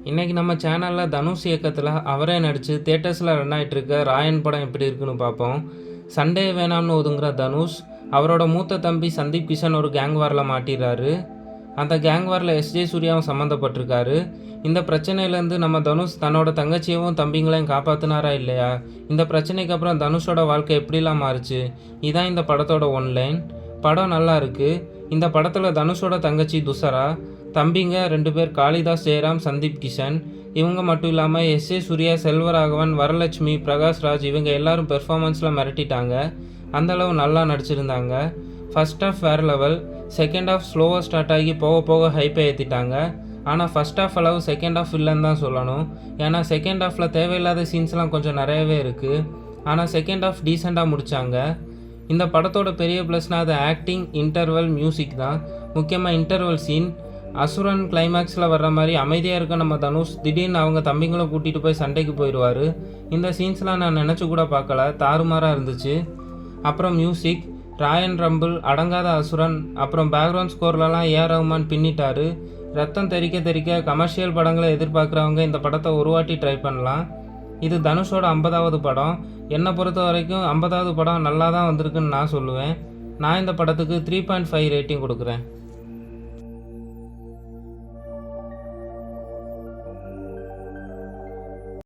இன்றைக்கி நம்ம சேனலில் தனுஷ் இயக்கத்தில் அவரே நடித்து தியேட்டர்ஸில் ரன் ஆகிட்டுருக்க ராயன் படம் எப்படி இருக்குன்னு பார்ப்போம். சண்டே வேணாம்னு ஒதுங்குற தனுஷ் அவரோட மூத்த தம்பி சந்தீப் கிஷன் ஒரு கேங் வாரில் மாட்டிடுறாரு. அந்த கேங் வாரில் எஸ்ஜே சூர்யாவும் சம்மந்தப்பட்டிருக்காரு. இந்த பிரச்சனையிலேருந்து நம்ம தனுஷ் தன்னோட தங்கச்சியவும் தம்பிங்களையும் காப்பாற்றினாரா இல்லையா? இந்த பிரச்சனைக்கு அப்புறம் தனுஷோட வாழ்க்கை எப்படிலாம் மாறுச்சு? இதான் இந்த படத்தோட ஒன்லைன். படம் நல்லா இருக்குது. இந்த படத்தில் தனுஷோட தங்கச்சி துஷரா, தம்பிங்க 2 பேர் காளிதாஸ் ஜெயராம், சந்தீப் கிஷன். இவங்க மட்டும் இல்லாமல் எஸ்ஏ சூர்யா, செல்வராகவன், வரலட்சுமி, பிரகாஷ்ராஜ் இவங்க எல்லாரும் பெர்ஃபார்மன்ஸில் மிரட்டிட்டாங்க. அந்தளவு நல்லா நடிச்சிருந்தாங்க. ஃபர்ஸ்ட் ஹாஃப் வேறு லெவல், செகண்ட் ஹாஃப் ஸ்லோவாக ஸ்டார்ட் ஆகி போக போக ஹைப்பை ஏற்றிட்டாங்க. ஆனால் ஃபர்ஸ்ட் ஹாஃப் அளவு செகண்ட் ஹாஃப் இல்லைன்னு தான் சொல்லணும். ஏன்னா செகண்ட் ஹாஃபில் தேவையில்லாத சீன்ஸ்லாம் கொஞ்சம் நிறையவே இருக்குது. ஆனால் செகண்ட் ஹாஃப் டீசெண்டாக முடித்தாங்க. இந்த படத்தோட பெரிய ப்ளஸ்னால் அது ஆக்டிங், இன்டர்வல், மியூசிக் தான். முக்கியமாக இன்டர்வல் சீன், அசுரன் கிளைமேக்ஸில் வர்ற மாதிரி அமைதியாக இருக்க நம்ம தனுஷ் திடீர்னு அவங்க தம்பிங்களை கூட்டிகிட்டு போய் சண்டைக்கு போயிடுவார். இந்த சீன்ஸ்லாம் நான் நினச்சி கூட பார்க்கல, தாறுமாறாக இருந்துச்சு. அப்புறம் மியூசிக், ராயன் ரம்பிள், அடங்காத அசுரன், அப்புறம் பேக்ரவுண்ட் ஸ்கோர்லலாம் ஏஆர் ரஹ்மான் பின்னிட்டாரு. ரத்தம் தெறிக்க தெறிக்க கமர்ஷியல் படங்களை எதிர்பார்க்குறவங்க இந்த படத்தை ஒரு வாட்டி ட்ரை பண்ணலாம். இது தனுஷோட 50வது படம். என்னை பொறுத்த வரைக்கும் 50வது படம் நல்லா தான் வந்திருக்குன்னு நான் சொல்லுவேன். நான் இந்த படத்துக்கு 3.5 ரேட்டிங் கொடுக்குறேன்.